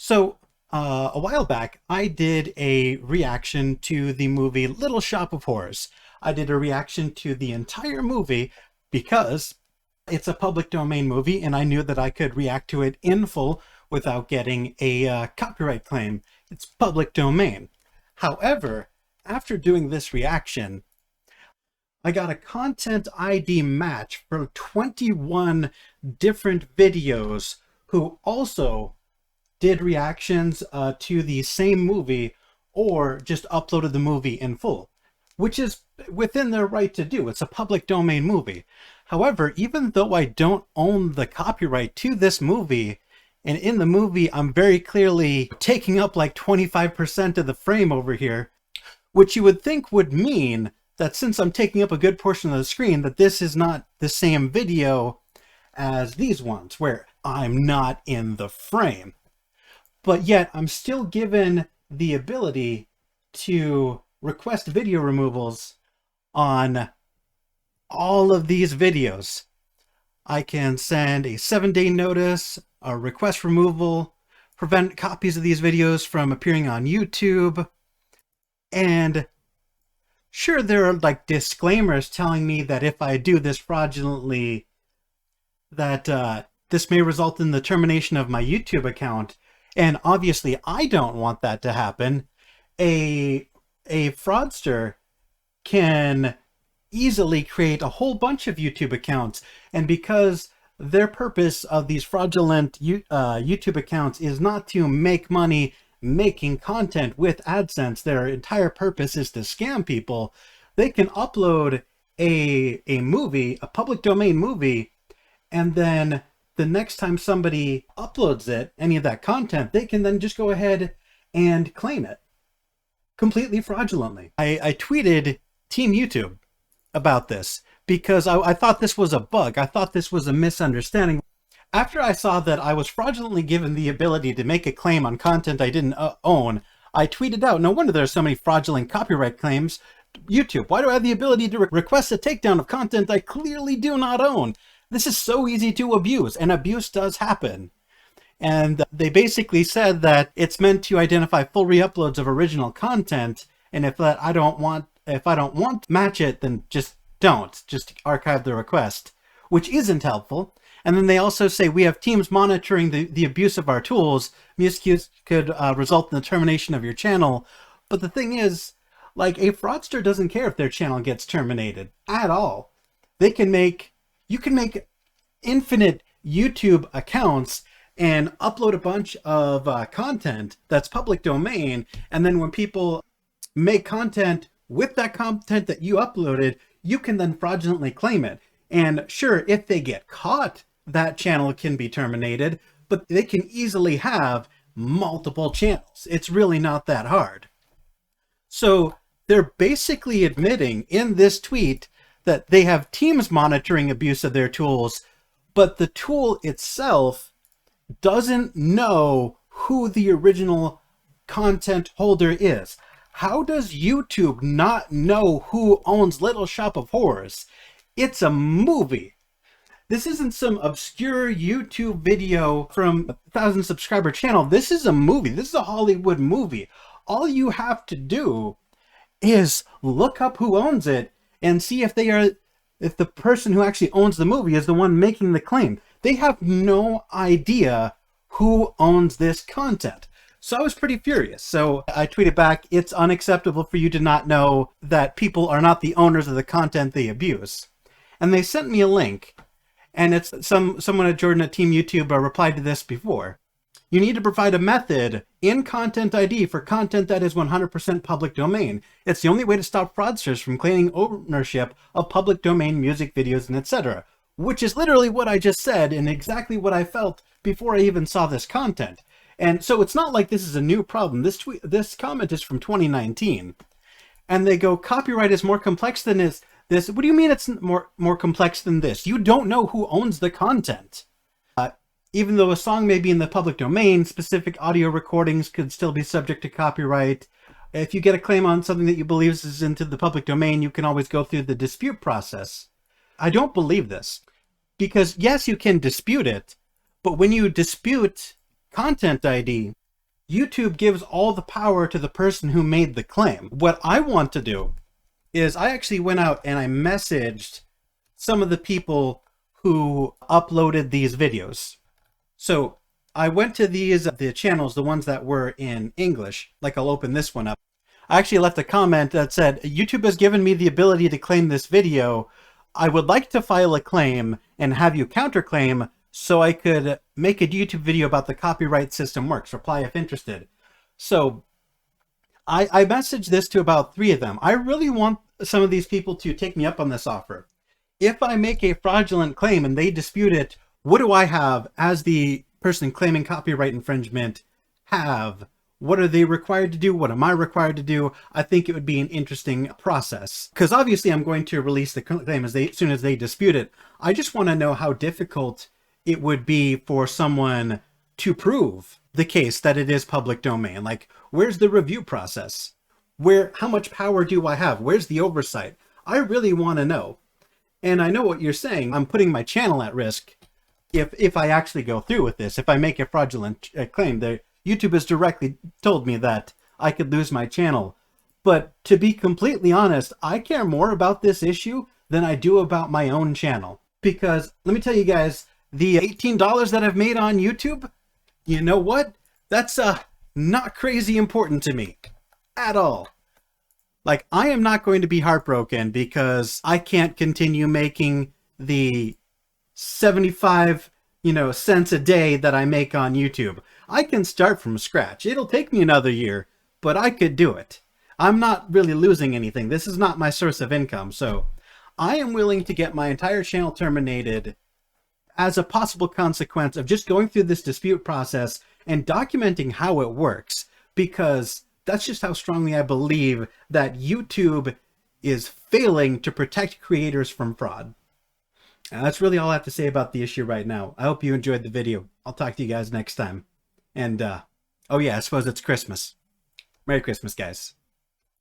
So, a while back, I did a reaction to the movie Little Shop of Horrors. I did a reaction to the entire movie because it's a public domain movie and I knew that I could react to it in full without getting a copyright claim. It's public domain. However, after doing this reaction, I got a content ID match for 21 different videos who also did reactions to the same movie or just uploaded the movie in full, which is within their right to do. It's a public domain movie. However, even though I don't own the copyright to this movie, and in the movie I'm very clearly taking up like 25% of the frame over here, which you would think would mean that since I'm taking up a good portion of the screen, that this is not the same video as these ones, where I'm not in the frame. But yet I'm still given the ability to request video removals on all of these videos. I can send a 7-day notice, a request removal, prevent copies of these videos from appearing on YouTube. And sure, there are like disclaimers telling me that if I do this fraudulently, that this may result in the termination of my YouTube account. And obviously, I don't want that to happen. A fraudster can easily create a whole bunch of YouTube accounts, and because their purpose of these fraudulent YouTube accounts is not to make money making content with AdSense, their entire purpose is to scam people. They can upload a movie, a public domain movie, and then the next time somebody uploads it, any of that content, they can then just go ahead and claim it completely fraudulently. I tweeted Team YouTube about this because I thought this was a bug. I thought this was a misunderstanding. After I saw that I was fraudulently given the ability to make a claim on content I didn't own, I tweeted out, no wonder there's so many fraudulent copyright claims. YouTube, why do I have the ability to request a takedown of content I clearly do not own? This is so easy to abuse, and abuse does happen. And they basically said that it's meant to identify full re-uploads of original content, and if I don't want to match it, then just archive the request, which isn't helpful. And then they also say we have teams monitoring the abuse of our tools. Misuse could result in the termination of your channel. But the thing is, like, a fraudster doesn't care if their channel gets terminated at all. You can make infinite YouTube accounts and upload a bunch of content that's public domain, and then when people make content with that content that you uploaded, you can then fraudulently claim it. And sure, if they get caught, that channel can be terminated, but they can easily have multiple channels. It's really not that hard. So they're basically admitting in this tweet that they have teams monitoring abuse of their tools, but the tool itself doesn't know who the original content holder is. How does YouTube not know who owns Little Shop of Horrors? It's a movie. This isn't some obscure YouTube video from a 1,000 subscriber channel. This is a movie. This is a Hollywood movie. All you have to do is look up who owns it and see if the person who actually owns the movie is the one making the claim. They have no idea who owns this content. So I was pretty furious. So I tweeted back, it's unacceptable for you to not know that people are not the owners of the content they abuse. And they sent me a link, and it's someone at Jordan at Team YouTube replied to this before. You need to provide a method in Content ID for content that is 100% public domain. It's the only way to stop fraudsters from claiming ownership of public domain music videos and etc. Which is literally what I just said and exactly what I felt before I even saw this content. And so it's not like this is a new problem. This comment is from 2019. And they go, copyright is more complex than this. What do you mean it's more complex than this? You don't know who owns the content. Even though a song may be in the public domain, specific audio recordings could still be subject to copyright. If you get a claim on something that you believe is into the public domain, you can always go through the dispute process. I don't believe this. Because yes, you can dispute it, but when you dispute Content ID, YouTube gives all the power to the person who made the claim. What I want to do is I actually went out and I messaged some of the people who uploaded these videos. So I went to the channels, the ones that were in English, like I'll open this one up. I actually left a comment that said, YouTube has given me the ability to claim this video. I would like to file a claim and have you counterclaim so I could make a YouTube video about the copyright system works. Reply if interested. So I messaged this to about 3 of them. I really want some of these people to take me up on this offer. If I make a fraudulent claim and they dispute it, what do I have as the person claiming copyright infringement have? What are they required to do? What am I required to do? I think it would be an interesting process. Because obviously I'm going to release the claim as soon as they dispute it. I just want to know how difficult it would be for someone to prove the case that it is public domain. Like, where's the review process? How much power do I have? Where's the oversight? I really want to know. And I know what you're saying. I'm putting my channel at risk if I actually go through with this. If I make a fraudulent claim, YouTube has directly told me that I could lose my channel. But to be completely honest, I care more about this issue than I do about my own channel. Because let me tell you guys, the $18 that I've made on YouTube, you know what? That's not crazy important to me at all. Like, I am not going to be heartbroken because I can't continue making the 75, cents a day that I make on YouTube. I can start from scratch. It'll take me another year, but I could do it. I'm not really losing anything. This is not my source of income, so I am willing to get my entire channel terminated as a possible consequence of just going through this dispute process and documenting how it works, because that's just how strongly I believe that YouTube is failing to protect creators from fraud. And that's really all I have to say about the issue right now. I hope you enjoyed the video. I'll talk to you guys next time. And, oh yeah, I suppose it's Christmas. Merry Christmas, guys.